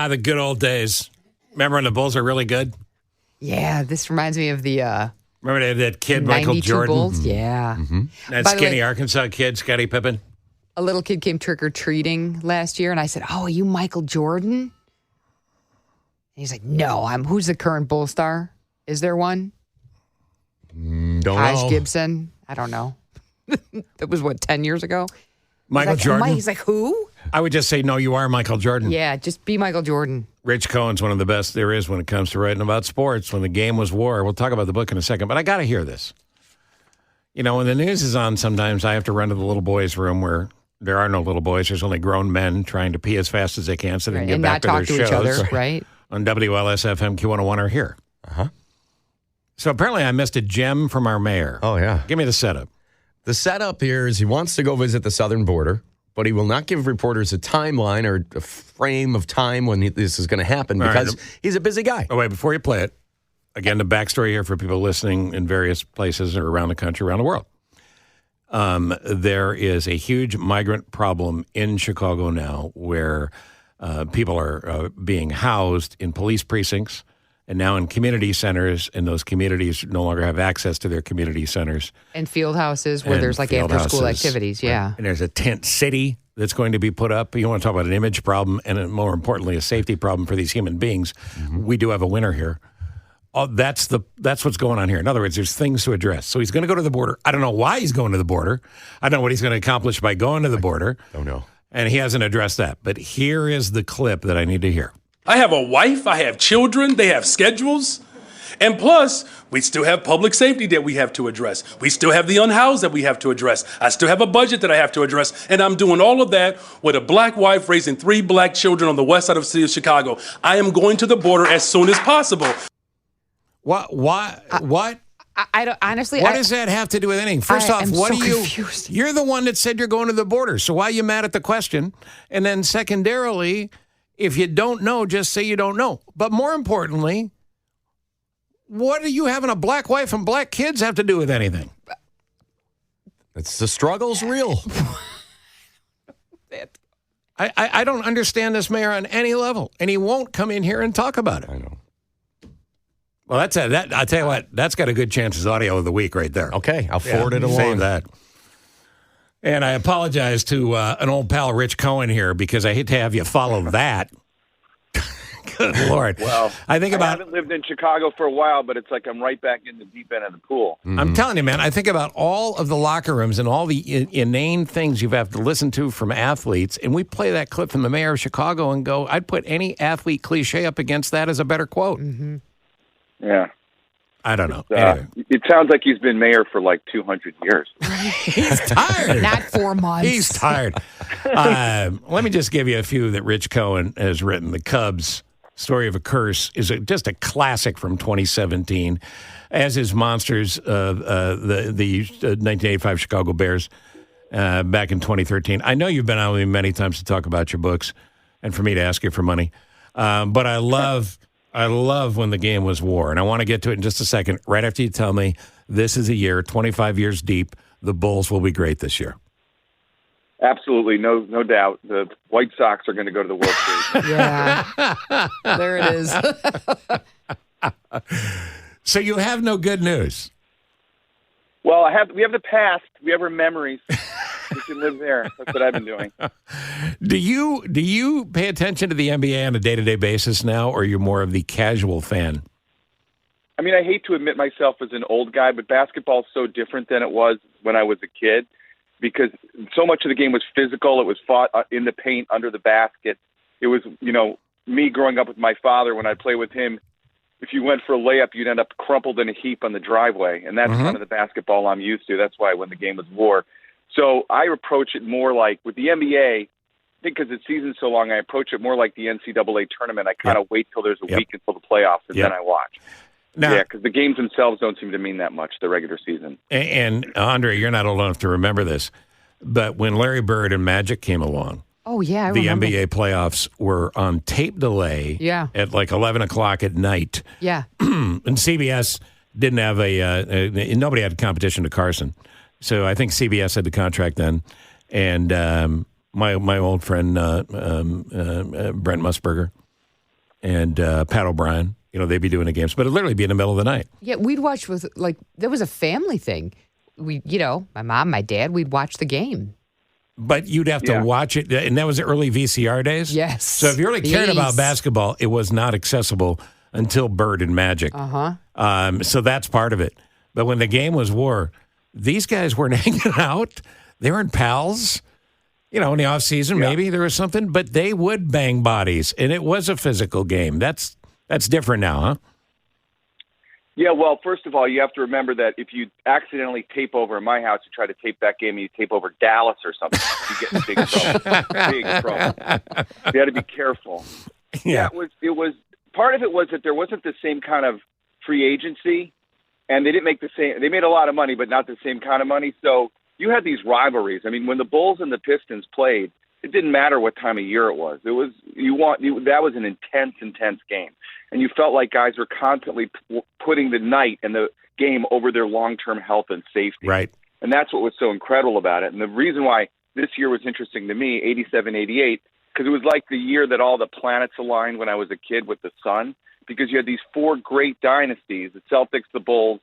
The good old days. Remember when the Bulls are really good? Yeah, this reminds me of the Remember they had that kid, Michael 92 Jordan? Bulls? Yeah. That By the skinny way- Arkansas kid, Scottie Pippen? A little kid came trick-or-treating last year, and I said, "Oh, are you Michael Jordan?" And he's like, "No, who's the current Bull star? Is there one? Don't Taj know. Gibson? I don't know." That was, 10 years ago? Michael Jordan? He's like, who? I would just say, no, you are Michael Jordan. Yeah, just be Michael Jordan. Rich Cohen's one of the best there is when it comes to writing about sports. When the game was war. We'll talk about the book in a second, but I got to hear this. You know, when the news is on, sometimes I have to run to the little boys' room where there are no little boys. There's only grown men trying to pee as fast as they can so they can get And back not to talk their to shows. each other, right? On WLS-FM Q101 or here. So apparently I missed a gem from our mayor. Oh, yeah. Give me the setup. The setup here is he wants to go visit the southern border, but he will not give reporters a timeline or a frame of time when this is going to happen because he's a busy guy. Oh, wait, before you play it, again, the backstory here for people listening in various places or around the country, around the world. There is a huge migrant problem in Chicago now where people are being housed in police precincts and now in community centers, and those communities no longer have access to their community centers. And field houses where And there's like field after-school houses, activities, right. yeah. And there's a tent city that's going to be put up. You want to talk about an image problem and, more importantly, a safety problem for these human beings. We do have a winner here. Oh, that's what's going on here. In other words, there's things to address. So he's going to go to the border. I don't know why he's going to the border. I don't know what he's going to accomplish by going to the border. Don't know. And he hasn't addressed that. But here is the clip that I need to hear. I have a wife, I have children, they have schedules. And plus, we still have public safety that we have to address. We still have the unhoused that we have to address. I still have a budget that I have to address. And I'm doing all of that with a black wife raising 3 black children on the west side of the city of Chicago. I am going to the border as soon as possible. What? I don't, honestly, What does that have to do with anything? First off, am what so do you? confused. You're the one that said you're going to the border. So why are you mad at the question? And then secondarily, if you don't know, just say you don't know. But more importantly, what do you having a black wife and black kids have to do with anything? It's the struggle's real. I don't understand this mayor on any level, and he won't come in here and talk about it. I know. Well, I tell you what, that's got a good chance as audio of the week right there. Okay, I'll forward it along. Save that. And I apologize to an old pal, Rich Cohen, here, because I hate to have you follow that. Good Lord. Well, I haven't lived in Chicago for a while, but it's like I'm right back in the deep end of the pool. I'm telling you, man, I think about all of the locker rooms and all the inane things you have to listen to from athletes. And we play that clip from the mayor of Chicago and go, I'd put any athlete cliche up against that as a better quote. Mm-hmm. Yeah. I don't know. Anyway. It sounds like he's been mayor for like 200 years. He's tired. Not 4 months. He's tired. Let me just give you a few that Rich Cohen has written. The Cubs' Story of a Curse is just a classic from 2017, as is Monsters, the 1985 Chicago Bears back in 2013. I know you've been on with me many times to talk about your books and for me to ask you for money, but I love when the game was war, and I want to get to it in just a second, right after you tell me this is a year, 25 years deep, the Bulls will be great this year. Absolutely, no doubt. The White Sox are going to go to the World Series. Yeah. There it is. So you have no good news. Well, we have the past. We have our memories. We can live there. That's what I've been doing. Do you pay attention to the NBA on a day-to-day basis now, or you're more of the casual fan? I mean, I hate to admit myself as an old guy, but basketball is so different than it was when I was a kid because so much of the game was physical. It was fought in the paint, under the basket. It was, me growing up with my father, when I'd play with him, if you went for a layup, you'd end up crumpled in a heap on the driveway. And that's kind of the basketball I'm used to. That's why when the game was war. So I approach it more like with the NBA, I think because the season's so long, I approach it more like the NCAA tournament. I kind of wait till there's a week until the playoffs, and then I watch. Now, because the games themselves don't seem to mean that much, the regular season. And Andre, you're not old enough to remember this, but when Larry Bird and Magic came along, oh, yeah, I the remember. NBA playoffs were on tape delay at like 11 o'clock at night. Yeah. And CBS didn't have nobody had competition to Carson. So I think CBS had the contract then. And my old friend Brent Musburger and Pat O'Brien. They'd be doing the games, but it'd literally be in the middle of the night. Yeah, we'd watch with, there was a family thing. My mom, my dad, we'd watch the game. But you'd have to watch it, and that was the early VCR days? Yes. So if you really cared about basketball, it was not accessible until Bird and Magic. So that's part of it. But when the game was war, these guys weren't hanging out. They weren't pals. In the offseason, maybe there was something, but they would bang bodies, and it was a physical game. That's different now, huh? Yeah, well, first of all, you have to remember that if you accidentally tape over in my house, you try to tape that game and you tape over Dallas or something, you get in big trouble. Big trouble. You got to be careful. Yeah. It was part of it was that there wasn't the same kind of free agency, and they didn't make the same. They made a lot of money, but not the same kind of money. So you had these rivalries. I mean, when the Bulls and the Pistons played, it didn't matter what time of year it was. That was an intense game. And you felt like guys were constantly putting the night and the game over their long-term health and safety. Right. And that's what was so incredible about it. And the reason why this year was interesting to me, 87, 88, because it was like the year that all the planets aligned when I was a kid with the sun, because you had these four great dynasties, the Celtics, the Bulls,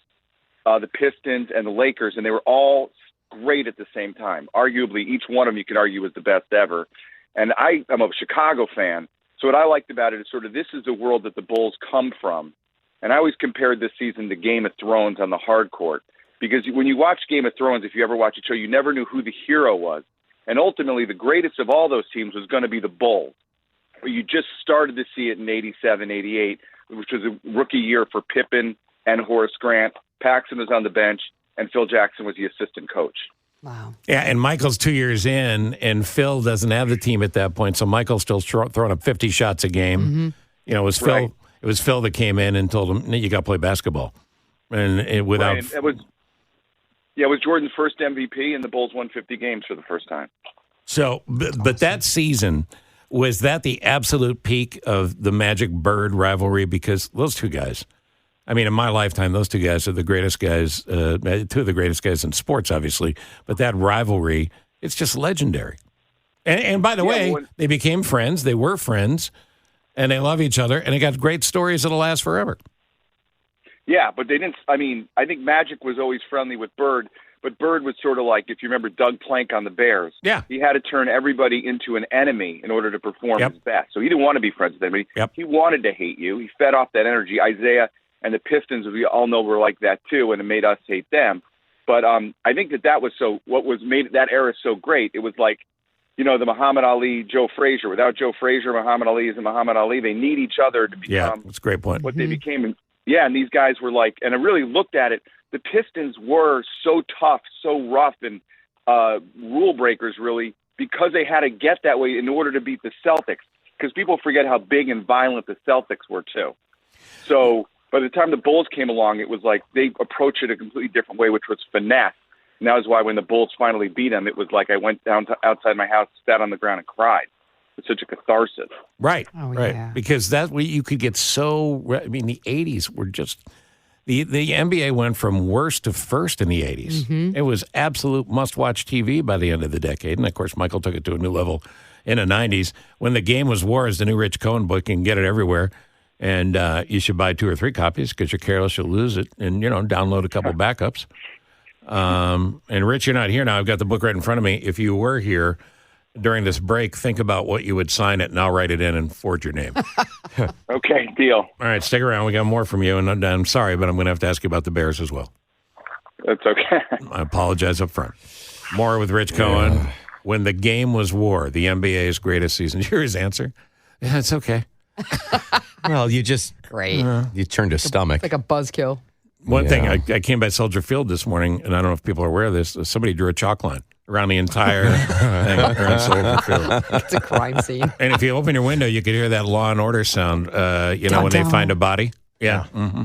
the Pistons, and the Lakers, and they were all great at the same time. Arguably, each one of them you could argue was the best ever. And I'm a Chicago fan. So what I liked about it is sort of this is the world that the Bulls come from. And I always compared this season to Game of Thrones on the hard court. Because when you watch Game of Thrones, if you ever watch a show, you never knew who the hero was. And ultimately, the greatest of all those teams was going to be the Bulls. You just started to see it in 87, 88, which was a rookie year for Pippen and Horace Grant. Paxson was on the bench, and Phil Jackson was the assistant coach. Wow. Yeah, and Michael's 2 years in, and Phil doesn't have the team at that point, so Michael's still throwing up 50 shots a game. Mm-hmm. It was Phil. Right. It was Phil that came in and told him, "You got to play basketball." And without, Right. It was Jordan's first MVP, and the Bulls won 50 games for the first time. So, but that season, was that the absolute peak of the Magic Bird rivalry? Because those two guys, I mean, in my lifetime, those two guys are the greatest guys, two of the greatest guys in sports, obviously. But that rivalry, it's just legendary. And by the way, they became friends. They were friends, and they love each other, and they got great stories that'll last forever. Yeah, but they didn't. I mean, I think Magic was always friendly with Bird, but Bird was sort of like, if you remember Doug Plank on the Bears. Yeah. He had to turn everybody into an enemy in order to perform his best. So he didn't want to be friends with anybody. He wanted to hate you. He fed off that energy. Isaiah and the Pistons, we all know, were like that too, and it made us hate them. But I think that was so. What was made that era so great? It was like, the Muhammad Ali, Joe Frazier. Without Joe Frazier, Muhammad Ali isn't Muhammad Ali. They need each other to become. That's a great point. What they became. Yeah, and these guys were like, and I really looked at it. The Pistons were so tough, so rough, and rule breakers, really, because they had to get that way in order to beat the Celtics. Because people forget how big and violent the Celtics were too. So by the time the Bulls came along, it was like they approached it a completely different way, which was finesse. And that was why when the Bulls finally beat them, it was like I went down to outside my house, sat on the ground, and cried. It's such a catharsis. Right, right. Yeah. Because that way you could get so. I mean, the '80s were just the NBA went from worst to first in the '80s. Mm-hmm. It was absolute must-watch TV by the end of the decade, and of course, Michael took it to a new level in the '90s when the game was war. As the new Rich Cohen book, you can get it everywhere, and you should buy 2 or 3 copies because you're careless, you'll lose it, and download a couple backups. And Rich, you're not here now. I've got the book right in front of me. If you were here during this break, think about what you would sign it, and I'll write it in and forge your name. Okay, deal. All right, stick around. We got more from you, and I'm sorry, but I'm going to have to ask you about the Bears as well. That's okay. I apologize up front. More with Rich Cohen. When the game was war, the NBA's greatest season. Here's his answer. Yeah, it's okay. Well, you just Great. you turned a stomach. It's like a buzzkill. One thing, I came by Soldier Field this morning, and I don't know if people are aware of this. Somebody drew a chalk line around the entire thing around Soldier Field. It's a crime scene. And if you open your window, you could hear that Law and Order sound, when they find a body. Yeah. Mm-hmm.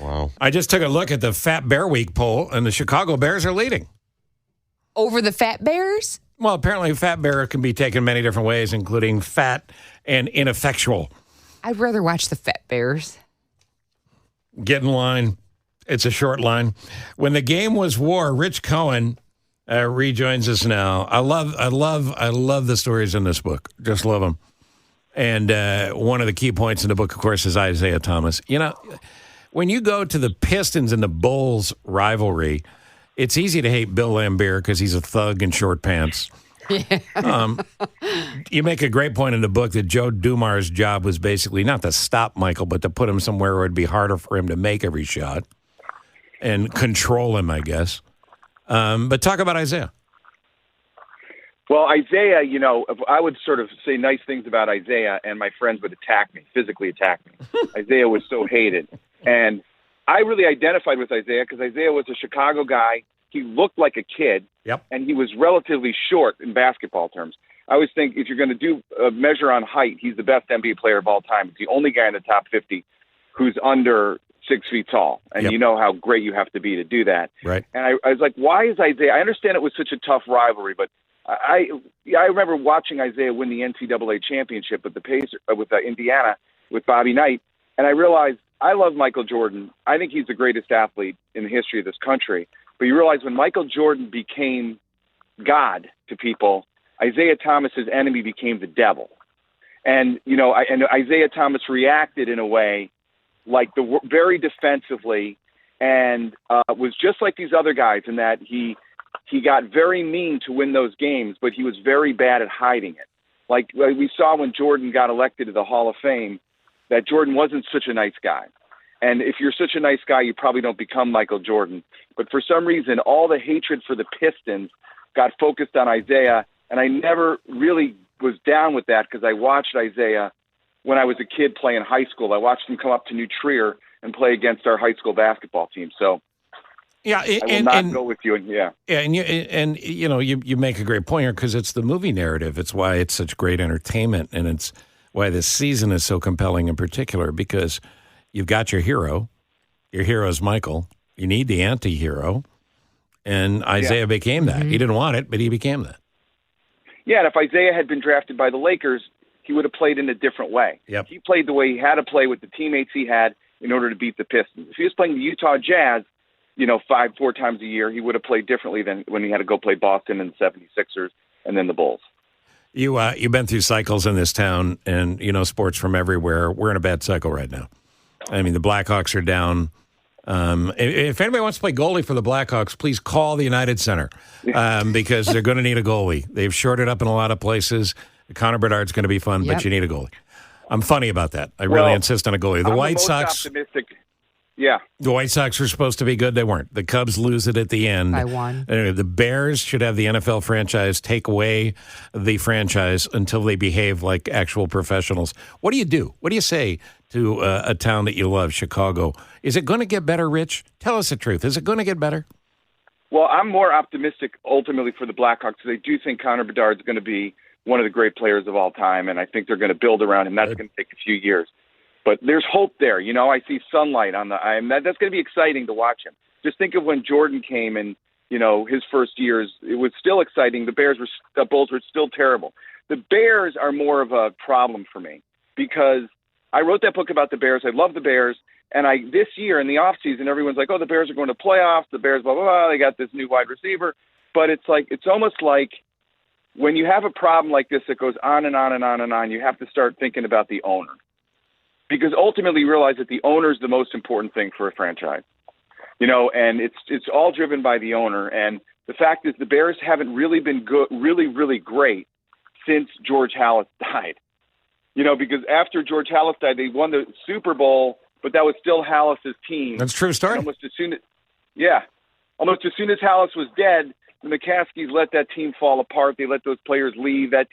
Wow. I just took a look at the Fat Bear Week poll, and the Chicago Bears are leading. Over the Fat Bears? Well, apparently Fat Bear can be taken many different ways, including fat and ineffectual. I'd rather watch the Fat Bears. Get in line. It's a short line. When the game was war, Rich Cohen rejoins us now. I love the stories in this book. Just love them. And one of the key points in the book, of course, is Isaiah Thomas. You know, when you go to the Pistons and the Bulls rivalry, it's easy to hate Bill Laimbeer because he's a thug in short pants. You make a great point in the book that Joe Dumars' job was basically not to stop Michael, but to put him somewhere where it'd be harder for him to make every shot and control him, I guess. But talk about Isaiah. Well, Isaiah, you know, I would sort of say nice things about Isaiah, and my friends would attack me, physically attack me. Isaiah was so hated. And I really identified with Isaiah because Isaiah was a Chicago guy. He looked like a kid, and he was relatively short in basketball terms. I always think if you're going to do a measure on height, he's the best NBA player of all time. He's the only guy in the top 50 who's under 6 feet tall. And you know how great you have to be to do that. Right. And I was like, why is Isaiah? I understand it was such a tough rivalry, but I remember watching Isaiah win the NCAA championship with the Pacers, with Indiana, with Bobby Knight, and I realized I love Michael Jordan. I think he's the greatest athlete in the history of this country. But you realize when Michael Jordan became God to people, Isaiah Thomas's enemy became the devil. And you know, and Isaiah Thomas reacted in a way like very defensively, and was just like these other guys in that he got very mean to win those games, but he was very bad at hiding it. Like we saw when Jordan got elected to the Hall of Fame, that Jordan wasn't such a nice guy. And if you're such a nice guy, you probably don't become Michael Jordan. But for some reason, all the hatred for the Pistons got focused on Isaiah, and I never really was down with that because I watched Isaiah when I was a kid playing high school. I watched him come up to New Trier and play against our high school basketball team. So I will not go with you. And you make a great point here because it's the movie narrative. It's why it's such great entertainment, and it's why this season is so compelling in particular because you've got your hero. Your hero's Michael. You need the anti-hero, and Isaiah became that. He didn't want it, but he became that. Yeah, and if Isaiah had been drafted by the Lakers, he would have played in a different way. Yep. He played the way he had to play with the teammates he had in order to beat the Pistons. If he was playing the Utah Jazz, 4 times a year, he would have played differently than when he had to go play Boston and the 76ers and then the Bulls. You've been through cycles in this town, and you know sports from everywhere. We're in a bad cycle right now. I mean, the Blackhawks are down. If anybody wants to play goalie for the Blackhawks, please call the United Center because they're going to need a goalie. They've shorted up in a lot of places. Connor Bedard's going to be fun, but you need a goalie. I'm funny about that. I really insist on a goalie. The White Sox. Optimistic. Yeah. The White Sox were supposed to be good. They weren't. The Cubs lose it at the end. By one. Anyway, the Bears should have the NFL franchise take away the franchise until they behave like actual professionals. What do you do? What do you say to a town that you love, Chicago? Is it going to get better, Rich? Tell us the truth. Is it going to get better? Well, I'm more optimistic ultimately for the Blackhawks. They do think Connor Bedard's going to be one of the great players of all time, and I think they're going to build around him. That's going to take a few years. But there's hope there. I see sunlight on that's going to be exciting to watch him. Just think of when Jordan came and, his first years, it was still exciting. The Bulls were still terrible. The Bears are more of a problem for me because I wrote that book about the Bears. I love the Bears. And this year in the offseason, everyone's like, oh, the Bears are going to playoffs. The Bears, blah, blah, blah. They got this new wide receiver. But it's almost like when you have a problem like this that goes on and on and on and on, you have to start thinking about the owner. Because ultimately you realize that the owner is the most important thing for a franchise, and it's all driven by the owner. And the fact is the Bears haven't really been good, really, really great since George Halas died, because after George Halas died, they won the Super Bowl, but that was still Halas's team. That's a true story. And almost as soon as Halas was dead, the McCaskies let that team fall apart. They let those players leave. That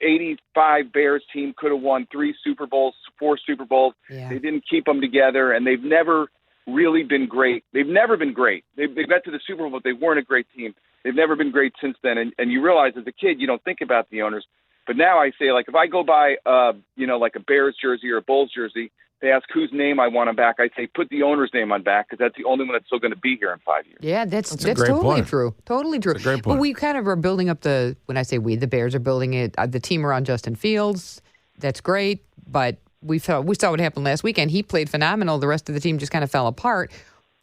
85 Bears team could have won 3 Super Bowls, 4 Super Bowls. Yeah. They didn't keep them together, and they've never really been great. They've never been great. They got to the Super Bowl, but they weren't a great team. They've never been great since then. And you realize as a kid, you don't think about the owners. But now I say, like, if I go buy, like a Bears jersey or a Bulls jersey, they ask whose name I want on back. I say, put the owner's name on back because that's the only one that's still going to be here in 5 years. Yeah, that's totally true. Totally true. That's a great point. But we kind of are building up when I say we, the Bears are building it, the team around Justin Fields. That's great. But we saw what happened last weekend. He played phenomenal. The rest of the team just kind of fell apart.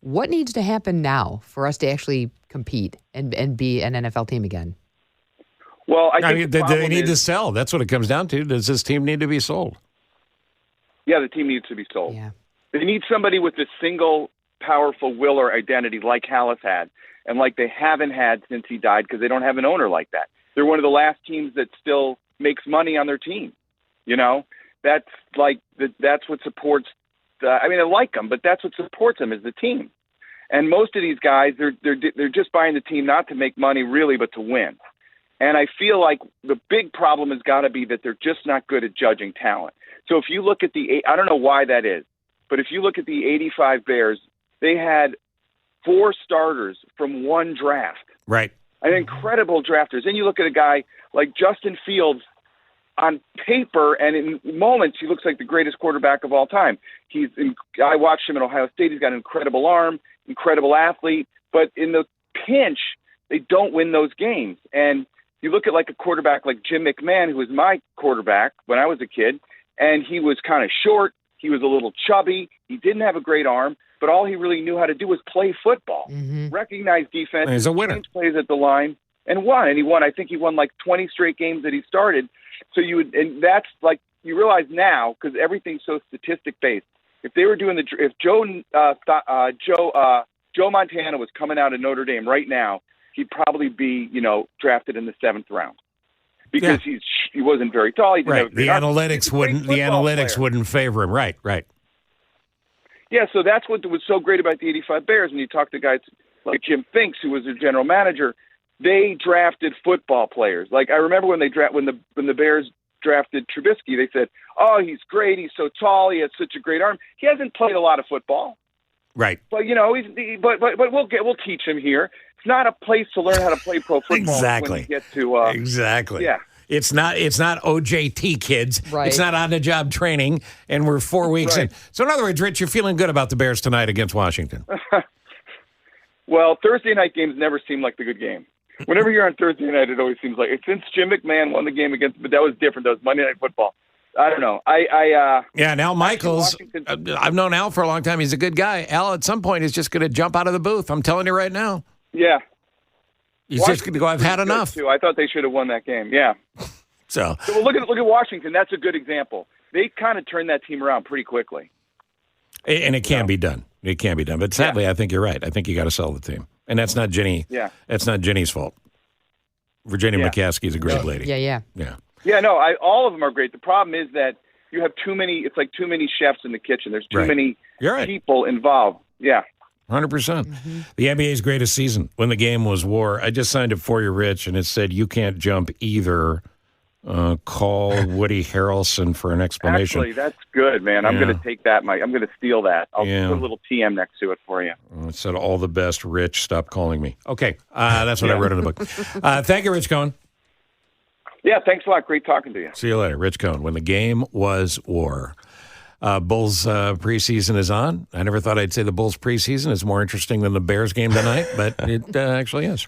What needs to happen now for us to actually compete and be an NFL team again? Well, I mean, the they problem need to is- sell. That's what it comes down to. Does this team need to be sold? Yeah, the team needs to be sold. Yeah. They need somebody with a single powerful will or identity like Hallis had, and like they haven't had since he died because they don't have an owner like that. They're one of the last teams that still makes money on their team. You know, that's what supports. I mean, I like them, but that's what supports them is the team. And most of these guys, they're just buying the team not to make money really, but to win. And I feel like the big problem has got to be that they're just not good at judging talent. So if you look at I don't know why that is, but if you look at the 85 Bears, they had 4 starters from one draft. Right. An incredible drafters. Then you look at a guy like Justin Fields. On paper and in moments, he looks like the greatest quarterback of all time. I watched him at Ohio State. He's got an incredible arm, incredible athlete, but in the pinch, they don't win those games. And you look at like a quarterback like Jim McMahon, who was my quarterback when I was a kid, and he was kind of short. He was a little chubby. He didn't have a great arm, but all he really knew how to do was play football, recognize defense, He's a winner. change plays at the line, and won. And he won. I think he won like 20 straight games that he started. So and that's like, you realize now, because everything's so statistic based. If they were doing if Joe Montana was coming out of Notre Dame right now, he'd probably be, drafted in the 7th round because he wasn't very tall. He didn't have a The great arm. analytics He's a wouldn't. great The football analytics player. wouldn't favor him. Right. Right. Yeah, so that's what was so great about the 85 Bears. When you talk to guys like Jim Finks, who was their general manager, they drafted football players. Like I remember when the Bears drafted Trubisky, they said, "Oh, he's great. He's so tall. He has such a great arm. He hasn't played a lot of football, Right. but but we'll teach him here. It's not a place to learn how to play pro football. Exactly. When you get to Exactly. yeah. It's not OJT, kids. Right. It's not on-the-job training, and we're 4 weeks Right. in. So in other words, Rich, you're feeling good about the Bears tonight against Washington. Well, Thursday night games never seem like the good game. Whenever you're on Thursday night, it always seems like since Jim McMahon won the game but that was different. That was Monday Night Football. I don't know. Yeah, Al Michaels, Washington- I've known Al for a long time. He's a good guy. Al, at some point, is just going to jump out of the booth. I'm telling you right now. Yeah. He's just going to go, I've had Good, enough. too. I thought they should have won that game. Yeah. So, So look at Washington. That's a good example. They kind of turned that team around pretty quickly. and it can be done. It can be done. But sadly, I think you're right. I think you got to sell the team. And that's not Jenny. Yeah. That's not Jenny's fault. Virginia Yeah. McCaskey is a great lady. Yeah. Yeah. Yeah, no, all of them are great. The problem is that you have too many. It's like too many chefs in the kitchen. There's too Right. many You're right. people involved. Yeah. 100%. The NBA's greatest season when the game was war. I just signed up for you, Rich, and it said you can't jump either. Call Woody Harrelson for an explanation. Actually, that's good, man. I'm Yeah. going to take that. I'm going to steal that. I'll Yeah. put a little TM next to it for you. It said, all the best, Rich. Stop calling me. Okay. That's what I wrote in the book. Thank you, Rich Cohen. Yeah, thanks a lot. Great talking to you. See you later. Rich Cohen. When the game was war. Bulls preseason is on. I never thought I'd say the Bulls preseason is more interesting than the Bears game tonight, but it actually is.